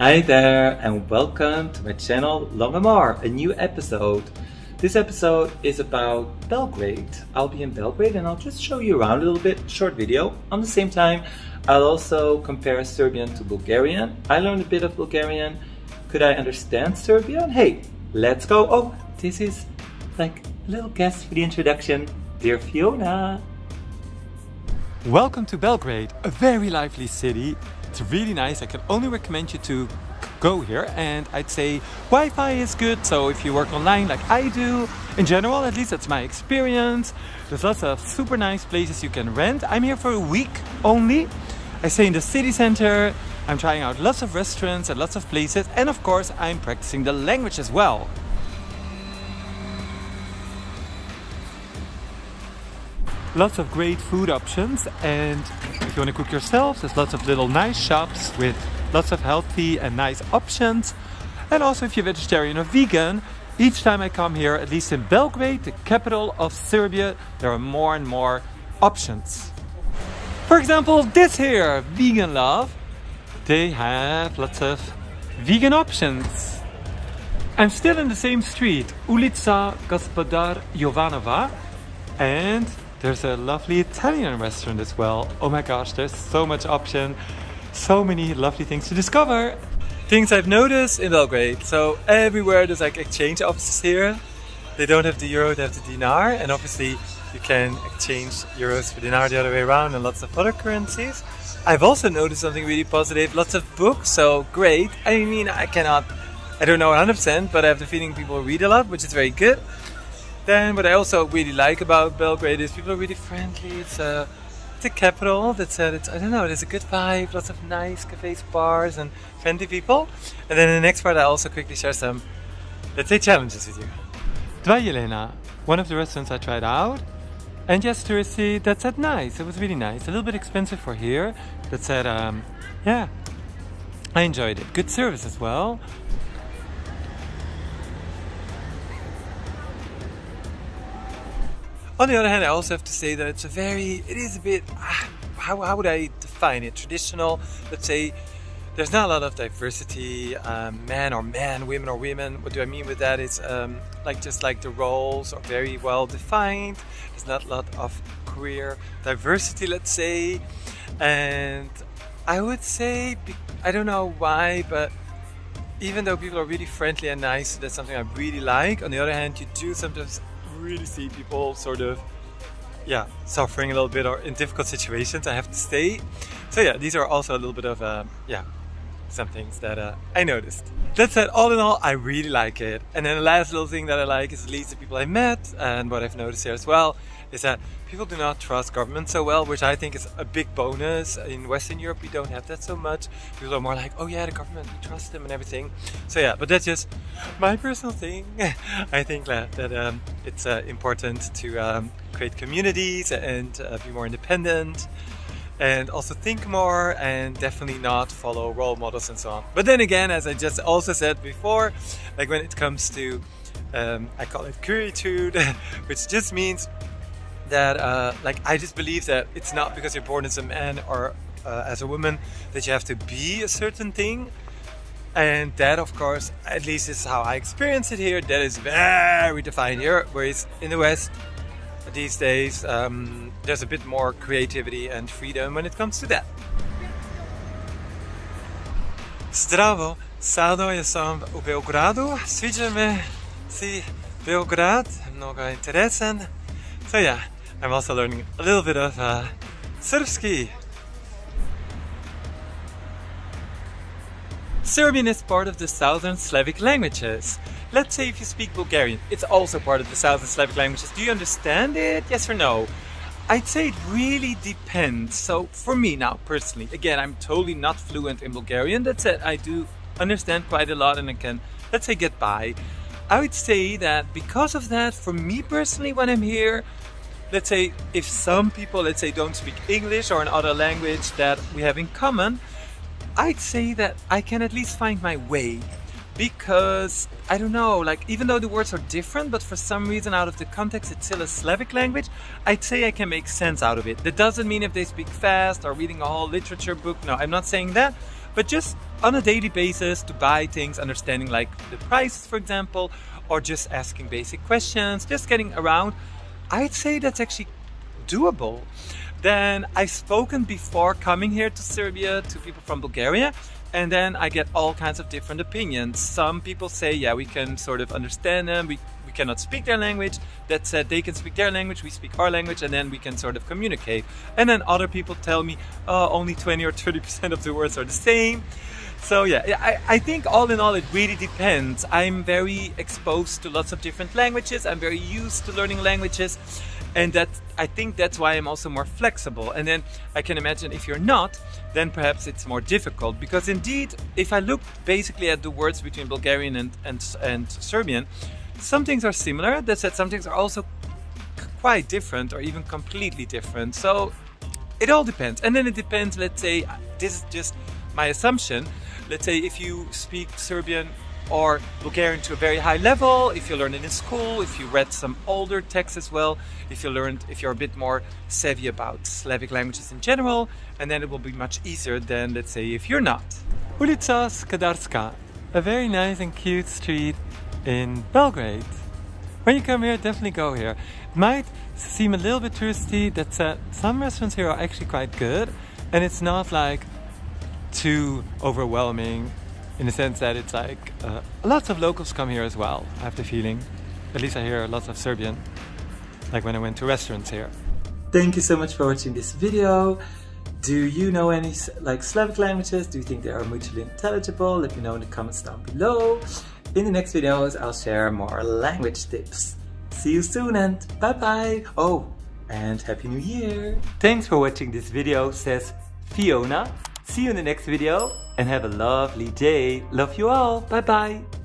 Hi there and welcome to my channel Longamar, a new episode. This episode is about Belgrade. I'll be in Belgrade and I'll just show you around a little bit, short video. On the same time, I'll also compare Serbian to Bulgarian. I learned a bit of Bulgarian. Could I understand Serbian? Hey, let's go. Oh, this is like a little guest for the introduction. Dear Fiona. Welcome to Belgrade, a very lively city. It's really nice. I can only recommend you to go here, and I'd say Wi-Fi is good, so if you work online like I do, in general, at least that's my experience. There's lots of super nice places you can rent. I'm here for a week only. I stay in the city center. I'm trying out lots of restaurants and lots of places, and of course I'm practicing the language as well. Lots of great food options, and if you want to cook yourself, there's lots of little nice shops with lots of healthy and nice options. And also if you're vegetarian or vegan, each time I come here, at least in Belgrade, the capital of Serbia, there are more and more options. For example, this here, Vegan Love, they have lots of vegan options. I'm still in the same street, Ulica Gospodar Jovanova, and there's a lovely Italian restaurant as well. Oh my gosh, there's so much option, so many lovely things to discover. Things I've noticed in Belgrade. So everywhere there's like exchange offices here. They don't have the euro, they have the dinar, and obviously you can exchange euros for dinar the other way around and lots of other currencies. I've also noticed something really positive, lots of books, so great. I mean, I don't know 100%, but I have the feeling people read a lot, which is very good. Then what I also really like about Belgrade is people are really friendly. It's a capital. I don't know, there's a good vibe, lots of nice cafes, bars and friendly people. And then in the next part I also quickly share some, let's say, challenges with you. Dva Jelena, one of the restaurants I tried out. And yes, touristy, that said nice. It was really nice. A little bit expensive for here. That said, yeah, I enjoyed it. Good service as well. On the other hand, I also have to say that it is a bit, how would I define it? Traditional, let's say, there's not a lot of diversity, man or man, women or women. What do I mean with that? It's just like the roles are very well defined. There's not a lot of career diversity, let's say. And I would say, I don't know why, but even though people are really friendly and nice, that's something I really like. On the other hand, you do sometimes really see people sort of suffering a little bit or in difficult situations. I have to say. So yeah, these are also a little bit of some things that I noticed. That said, all in all, I really like it. And then the last little thing that I like is at least the people I met, and what I've noticed here as well is that people do not trust government so well, which I think is a big bonus. In Western Europe we don't have that so much. People are more like, oh yeah, the government, we trust them and everything. So yeah, but that's just my personal thing. I think that it's important to create communities and be more independent, and also think more, and definitely not follow role models and so on. But then again, as I just also said before, like when it comes to, I call it curitude, which just means that I just believe that it's not because you're born as a man or as a woman that you have to be a certain thing. And that, of course, at least is how I experience it here. That is very defined here, whereas in the West these days there's a bit more creativity and freedom when it comes to that. Zdravo, sada jesam u Beogradu. Sviđa me si Beograd, mnogo interesan. So yeah, I'm also learning a little bit of Srpski. Serbian is part of the Southern Slavic languages. Let's say if you speak Bulgarian, it's also part of the Southern Slavic languages. Do you understand it? Yes or no? I'd say it really depends. So for me now, personally, again, I'm totally not fluent in Bulgarian. That said, I do understand quite a lot and I can, let's say, get by. I would say that because of that, for me personally, when I'm here, let's say if some people, let's say, don't speak English or another language that we have in common, I'd say that I can at least find my way. Because, I don't know, like, even though the words are different, but for some reason out of the context it's still a Slavic language, I'd say I can make sense out of it. That doesn't mean if they speak fast or reading a whole literature book, no, I'm not saying that, but just on a daily basis to buy things, understanding like the prices, for example, or just asking basic questions, just getting around, I'd say that's actually doable. Then I've spoken before coming here to Serbia to people from Bulgaria, and then I get all kinds of different opinions. Some people say, yeah, we can sort of understand them, we cannot speak their language. That said, they can speak their language, we speak our language, and then we can sort of communicate. And then other people tell me, oh, only 20 or 30% of the words are the same. So yeah, I think all in all it really depends. I'm very exposed to lots of different languages, I'm very used to learning languages, and I think that's why I'm also more flexible. And then I can imagine if you're not, then perhaps it's more difficult, because indeed, if I look basically at the words between Bulgarian and Serbian, some things are similar, that said some things are also quite different or even completely different. So it all depends. And then it depends, let's say, this is just my assumption, let's say if you speak Serbian or Bulgarian to a very high level, if you learned it in school, if you read some older texts as well, if you're a bit more savvy about Slavic languages in general, and then it will be much easier than, let's say, if you're not. Ulica Skadarska, a very nice and cute street in Belgrade. When you come here, definitely go here. It might seem a little bit touristy, that said, some restaurants here are actually quite good, and it's not like too overwhelming, in the sense that it's like lots of locals come here as well, I have the feeling. At least I hear lots of Serbian, like when I went to restaurants here. Thank you so much for watching this video. Do you know any like Slavic languages? Do you think they are mutually intelligible? Let me know in the comments down below. In the next videos I'll share more language tips. See you soon and bye bye! Oh, and Happy New Year! Thanks for watching this video, says Fiona. See you in the next video and have a lovely day. Love you all. Bye bye.